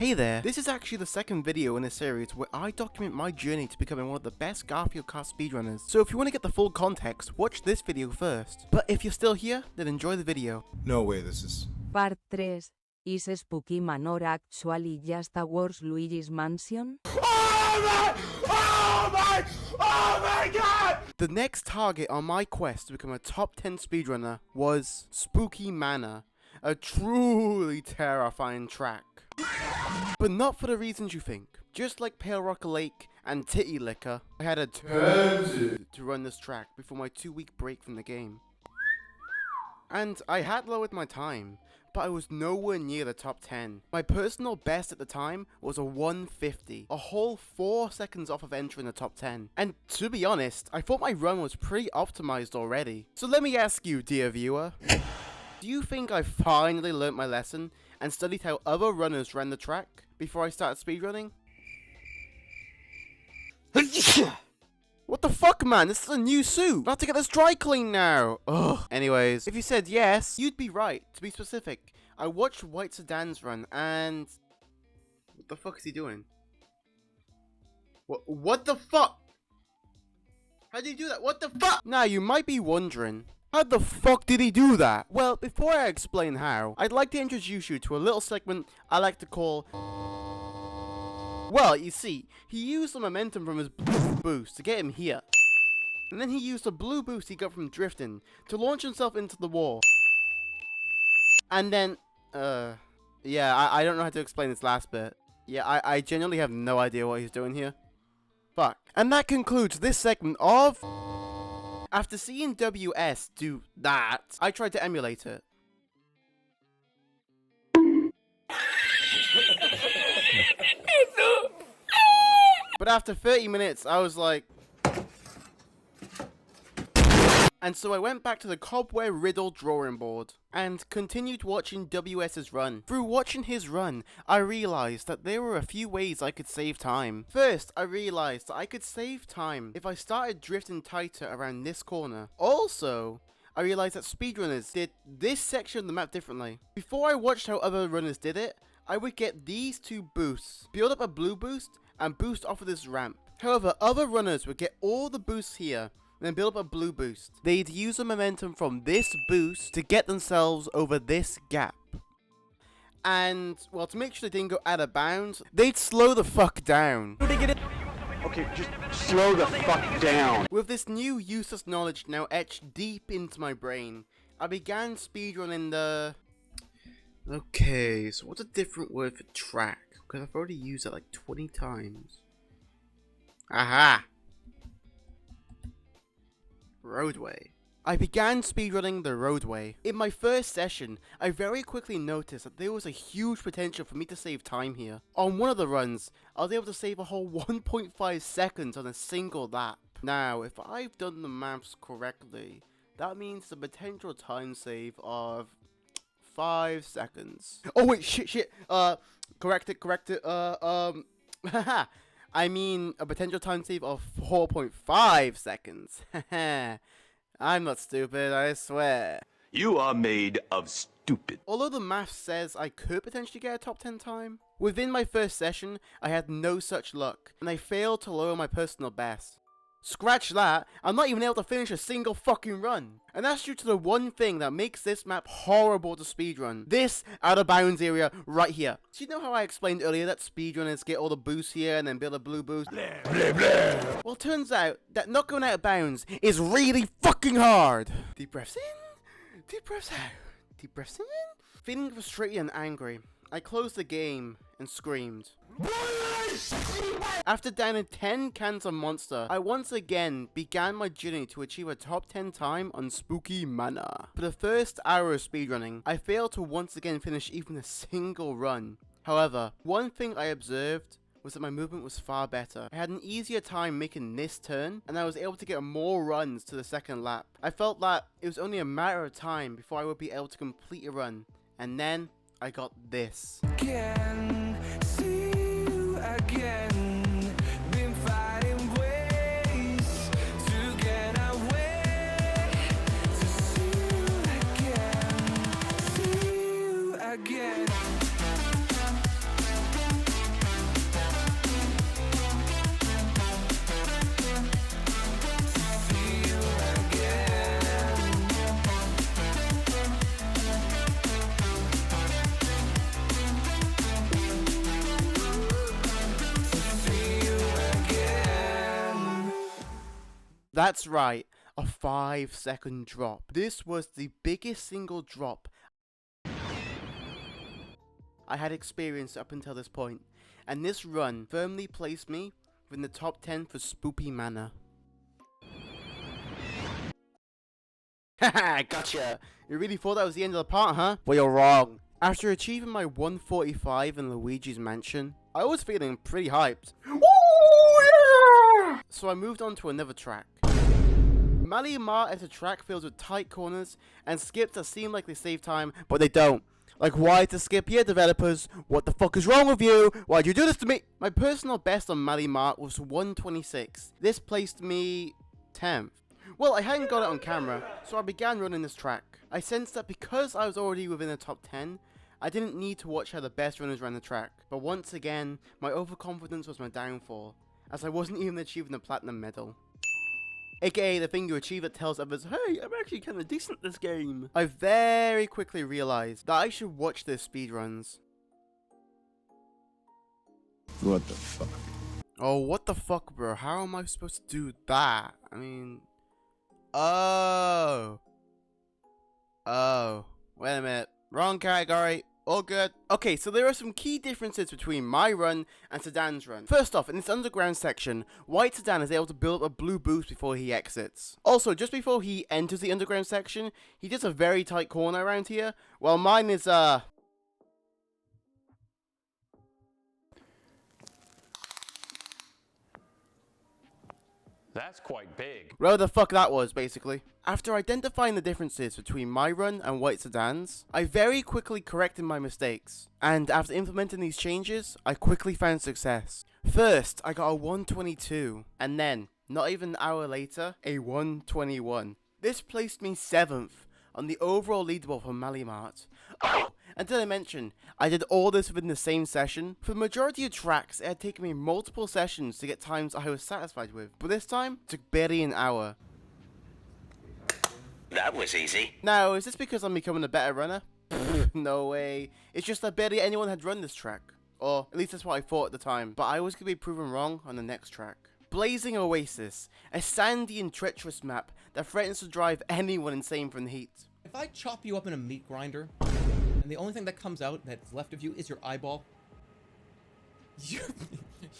Hey there, this is actually the second video in this series where I document my journey to becoming one of the best Garfield Kart speedrunners. So if you want to get the full context, watch this video first. But if you're still here, then enjoy the video. No way this is... Part 3. Is Spooky Manor actually just a worse Luigi's Mansion? Oh my god! The next target on my quest to become a top 10 speedrunner was Spooky Manor, a truly terrifying track. But not for the reasons you think. Just like Pale Rock Lake and Titty Licker, I had attempted to run this track before my 2-week break from the game. And I had lowered my time, but I was nowhere near the top 10. My personal best at the time was a 150, a whole 4 seconds off of entering the top 10. And to be honest, I thought my run was pretty optimized already. So let me ask you, dear viewer, do you think I finally learnt my lesson and studied how other runners ran the track before I started speedrunning? What the fuck, man? This is a new suit. I have to get this dry clean now. Ugh. Anyways, if you said yes, you'd be right. To be specific, I watched White Sedan's run and... What the fuck is he doing? What the fuck? How did he do that? What the fuck? Now, you might be wondering, how the fuck did he do that? Well, before I explain how, I'd like to introduce you to a little segment I like to call... Well, you see, he used the momentum from his boost to get him here. And then he used the blue boost he got from drifting to launch himself into the wall. And then, yeah, I don't know how to explain this last bit. Yeah, I genuinely have no idea what he's doing here. Fuck. And that concludes this segment of... After seeing WS do that, I tried to emulate it. But after 30 minutes, I was like... And so I went back to the cobweb-riddled drawing board and continued watching WS's run. Through watching his run, I realized that there were a few ways I could save time. First, I realized that I could save time if I started drifting tighter around this corner. Also, I realized that speedrunners did this section of the map differently. Before I watched how other runners did it, I would get these two boosts, build up a blue boost, and boost off of this ramp. However, other runners would get all the boosts here, and then build up a blue boost. They'd use the momentum from this boost to get themselves over this gap. And, well, to make sure they didn't go out of bounds, they'd slow the fuck down. Okay, just slow the fuck down. With this new useless knowledge now etched deep into my brain, I began speedrunning the... Okay, so what's a different word for track? Because I've already used it like 20 times. Aha! Roadway. I began speedrunning the roadway. In my first session, I very quickly noticed that there was a huge potential for me to save time here. On one of the runs, I was able to save a whole 1.5 seconds on a single lap. Now, if I've done the maths correctly, that means the potential time save of 5 seconds. Oh wait, shit. Correct it. Haha. I mean, a potential time save of 4.5 seconds. I'm not stupid, I swear. You are made of stupid. Although the math says I could potentially get a top 10 time, within my first session, I had no such luck, and I failed to lower my personal best. Scratch that, I'm not even able to finish a single fucking run. And that's due to the one thing that makes this map horrible to speedrun. This out of bounds area right here. So you know how I explained earlier that speedrunners get all the boosts here and then build a blue boost? Blah, blah, blah. Well, turns out that not going out of bounds is really fucking hard. Deep breaths in, deep breaths out, deep breaths in. Feeling frustrated and angry, I closed the game and screamed. After downing 10 cans of Monster, I once again began my journey to achieve a top 10 time on Spooky Manor. For the first hour of speedrunning, I failed to once again finish even a single run. However, one thing I observed was that my movement was far better. I had an easier time making this turn, and I was able to get more runs to the second lap. I felt that it was only a matter of time before I would be able to complete a run, and then I got this. Again, been fighting ways to get away, to see you again. That's right, a 5-second drop. This was the biggest single drop I had experienced up until this point, and this run firmly placed me within the top 10 for Spoopy Manor. Haha, gotcha! You really thought that was the end of the part, huh? Well, you're wrong. After achieving my 145 in Luigi's Mansion, I was feeling pretty hyped. Woo, yeah! So I moved on to another track. Mally Mart is a track filled with tight corners and skips that seem like they save time, but they don't. Like, why to skip here, developers? What the fuck is wrong with you? Why'd you do this to me? My personal best on Mally Mart was 126. This placed me 10th. Well, I hadn't got it on camera, so I began running this track. I sensed that because I was already within the top 10, I didn't need to watch how the best runners ran the track. But once again, my overconfidence was my downfall, as I wasn't even achieving the platinum medal. AKA the thing you achieve that tells others, hey, I'm actually kinda decent at this game. I very quickly realized that I should watch their speedruns. What the fuck? Oh, what the fuck, bro? How am I supposed to do that? I mean... Oh, wait a minute. Wrong category. All good. Okay, so there are some key differences between my run and Sedan's run. First off, in this underground section, White Sedan is able to build up a blue boost before he exits. Also, just before he enters the underground section, he does a very tight corner around here, while mine is, That's quite big. whatever the fuck that was, basically. After identifying the differences between my run and White Sedan's, I very quickly corrected my mistakes. And after implementing these changes, I quickly found success. First, I got a 122, and then, not even an hour later, a 121. This placed me 7th on the overall leaderboard for Mally Mart. Oh, and did I mention, I did all this within the same session? For the majority of tracks, it had taken me multiple sessions to get times I was satisfied with, but this time, it took barely an hour. That was easy. Now, is this because I'm becoming a better runner? No way. It's just that barely anyone had run this track. Or, at least that's what I thought at the time, but I was going to be proven wrong on the next track. Blazing Oasis, a sandy and treacherous map that threatens to drive anyone insane from the heat. If I chop you up in a meat grinder, and the only thing that comes out that's left of you is your eyeball,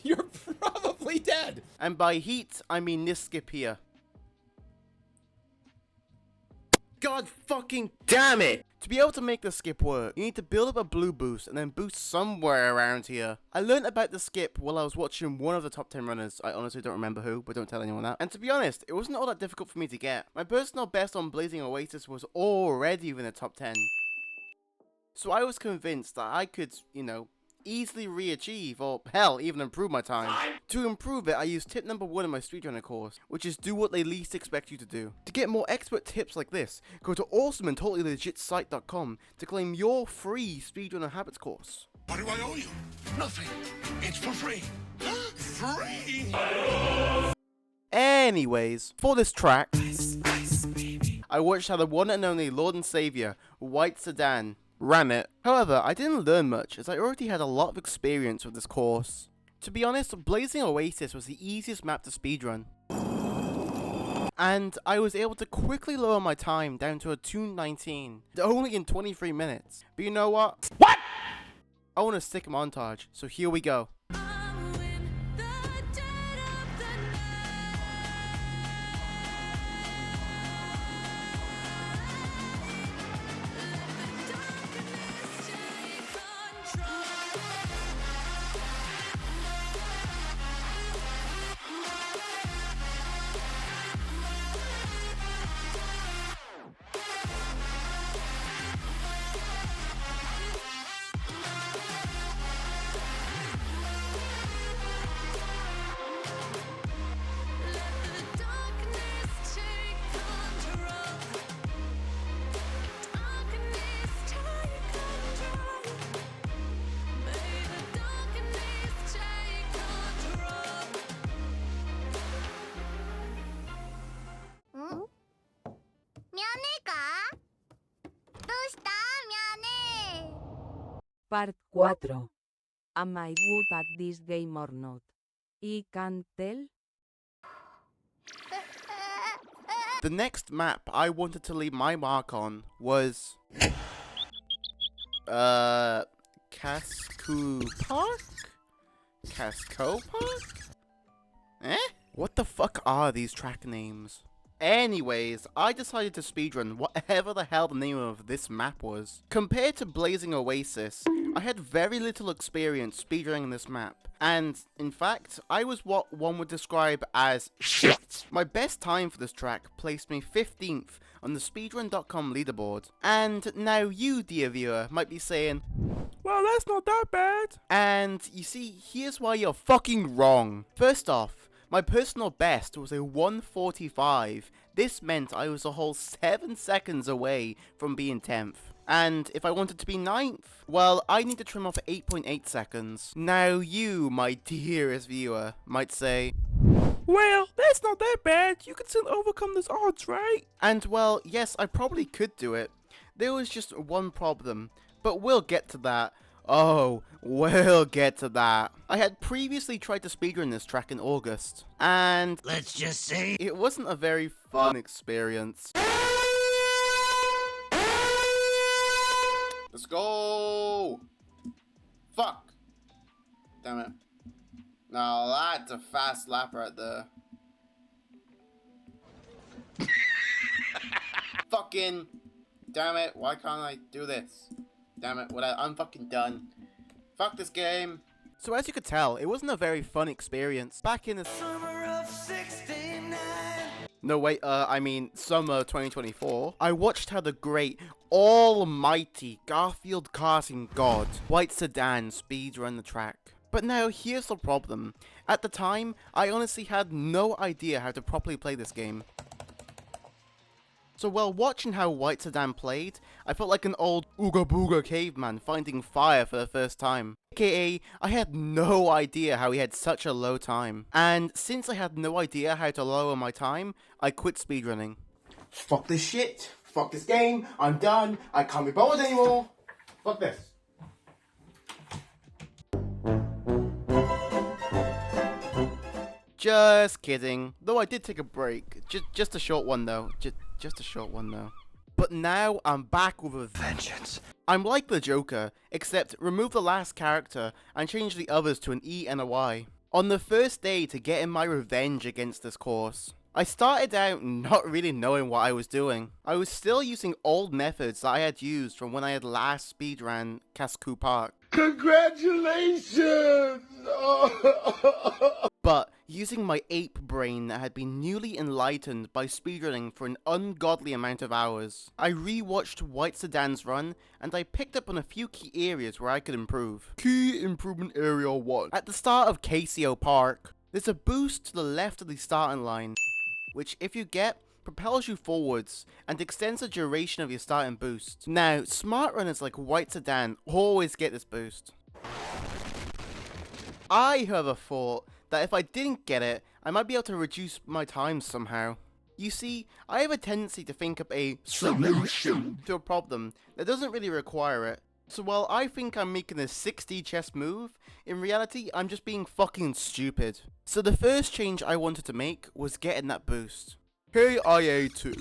you're probably dead. And by heat, I mean this skip here. God fucking damn it! To be able to make the skip work, you need to build up a blue boost and then boost somewhere around here. I learned about the skip while I was watching one of the top 10 runners. I honestly don't remember who, but don't tell anyone that. And to be honest, it wasn't all that difficult for me to get. My personal best on Blazing Oasis was already within the top 10. So I was convinced that I could, you know, easily re-achieve, or hell, even improve my time. To improve it, I used tip number 1 in my Speedrunner course, which is do what they least expect you to do. To get more expert tips like this, go to awesomeandtotallylegitsite.com to claim your free Speedrunner Habits course. What do I owe you? Nothing. It's for free. Free! Anyways, for this track, I watched how the one and only Lord and Savior, White Sedan, ran it. However, I didn't learn much, as I already had a lot of experience with this course. To be honest, Blazing Oasis was the easiest map to speedrun. And I was able to quickly lower my time down to a 2:19, only in 23 minutes. But you know what? What? I want a sick montage, so here we go. Part 4. Am I good at this game or not? I can't tell. The next map I wanted to leave my mark on was... Casco Park? Casco Park? Eh? What the fuck are these track names? Anyways, I decided to speedrun whatever the hell the name of this map was. Compared to Blazing Oasis, I had very little experience speedrunning this map, and in fact, I was what one would describe as shit. My best time for this track placed me 15th on the speedrun.com leaderboard, and now you, dear viewer, might be saying, well, that's not that bad. And you see, here's why you're fucking wrong. First off, my personal best was a 145. This meant I was a whole 7 seconds away from being 10th. And if I wanted to be 9th, well, I need to trim off 8.8 seconds. Now you, my dearest viewer, might say, well, that's not that bad. You can still overcome those odds, right? And well, yes, I probably could do it. There was just one problem, but we'll get to that. Oh, we'll get to that. I had previously tried to speedrun this track in August, and Let's just say it wasn't a very fun experience. Let's go! Fuck! Damn it. Now that's a fast lap right there. Fucking... Damn it, why can't I do this? Damn it, I'm fucking done. Fuck this game. So as you could tell, it wasn't a very fun experience. Back in the Summer of 69. No wait, I mean summer 2024. I watched how the great, almighty Garfield Karting god, White Sedan, speedrun the track. But now here's the problem. At the time, I honestly had no idea how to properly play this game. So while watching how White Sedan played, I felt like an old Ooga Booga caveman finding fire for the first time. AKA, I had no idea how he had such a low time. And since I had no idea how to lower my time, I quit speedrunning. Fuck this shit. Fuck this game. I'm done. I can't be bothered anymore. Fuck this. Just kidding. Though I did take a break. Just a short one though. Just a short one though. But now I'm back with a vengeance. I'm like the Joker, except remove the last character and change the others to an E and a Y. On the first day to get in my revenge against this course, I started out not really knowing what I was doing. I was still using old methods that I had used from when I had last speedran Casco Park. congratulations. But using my ape brain that had been newly enlightened by speedrunning for an ungodly amount of hours, I rewatched White Sedan's run and I picked up on a few key areas where I could improve. Key improvement area 1. At the start of Casco Park, there's a boost to the left of the starting line, which if you get, propels you forwards and extends the duration of your starting boost. Now, smart runners like White Sedan always get this boost. I, however, thought that if I didn't get it, I might be able to reduce my time somehow. You see, I have a tendency to think up a solution to a problem that doesn't really require it. So while I think I'm making a 6D chess move, in reality I'm just being fucking stupid. So the first change I wanted to make was getting that boost. KIA2.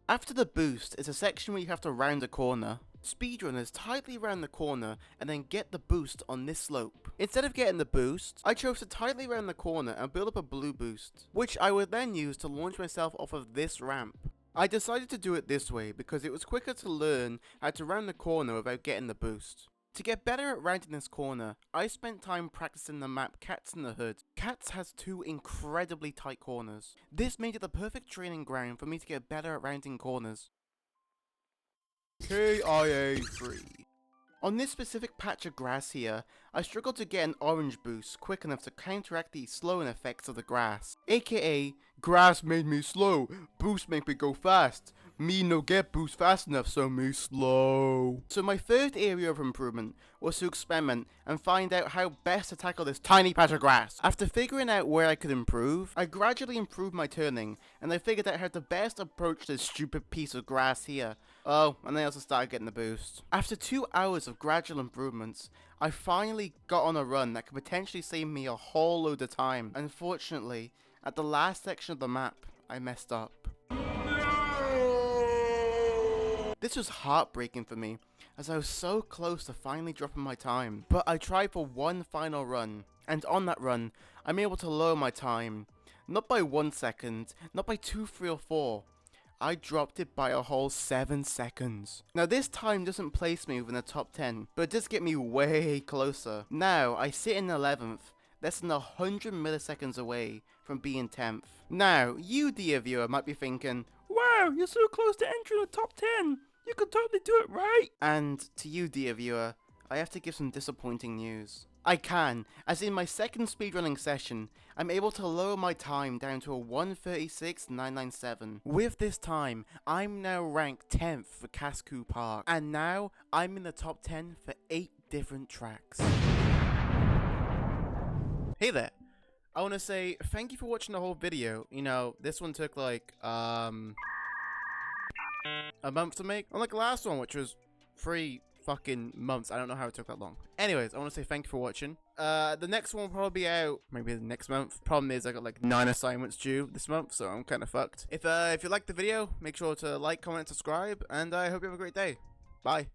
After the boost is a section where you have to round a corner. Speedrunners tightly round the corner and then get the boost on this slope. Instead of getting the boost, I chose to tightly round the corner and build up a blue boost, which I would then use to launch myself off of this ramp. I decided to do it this way because it was quicker to learn how to round the corner without getting the boost. To get better at rounding this corner, I spent time practicing the map Cats in the Hood. Cats has 2 incredibly tight corners. This made it the perfect training ground for me to get better at rounding corners. KIA3. On this specific patch of grass here, I struggled to get an orange boost quick enough to counteract the slowing effects of the grass. AKA, grass made me slow, boost make me go fast. Me no get boost fast enough, so me slow. So my third area of improvement was to experiment and find out how best to tackle this tiny patch of grass. After figuring out where I could improve, I gradually improved my turning, and I figured out how to best approach this stupid piece of grass here. Oh, and I also started getting the boost. After 2 hours of gradual improvements, I finally got on a run that could potentially save me a whole load of time. Unfortunately, at the last section of the map, I messed up. This was heartbreaking for me, as I was so close to finally dropping my time. But I tried for one final run, and on that run, I'm able to lower my time. Not by 1 second, not by 2, 3 or 4. I dropped it by a whole 7 seconds. Now this time doesn't place me within the top 10, but it does get me way closer. Now I sit in 11th, less than 100 milliseconds away from being 10th. Now, you dear viewer might be thinking, wow, you're so close to entering the top 10. You could totally do it, right? And to you dear viewer, I have to give some disappointing news. I can, as in my second speedrunning session, I'm able to lower my time down to a 1:36.997. With this time, I'm now ranked 10th for Cascou Park, and now I'm in the top 10 for 8 different tracks. Hey there, I want to say thank you for watching the whole video. You know, this one took like, a month to make, unlike the last one, which was 3 fucking months. I don't know how it took that long. Anyways, I want to say thank you for watching. The next one will probably be out maybe the next month. Problem is I got like 9 assignments due this month, so I'm kind of fucked. If you liked the video, make sure to like, comment, subscribe, and I hope you have a great day. Bye.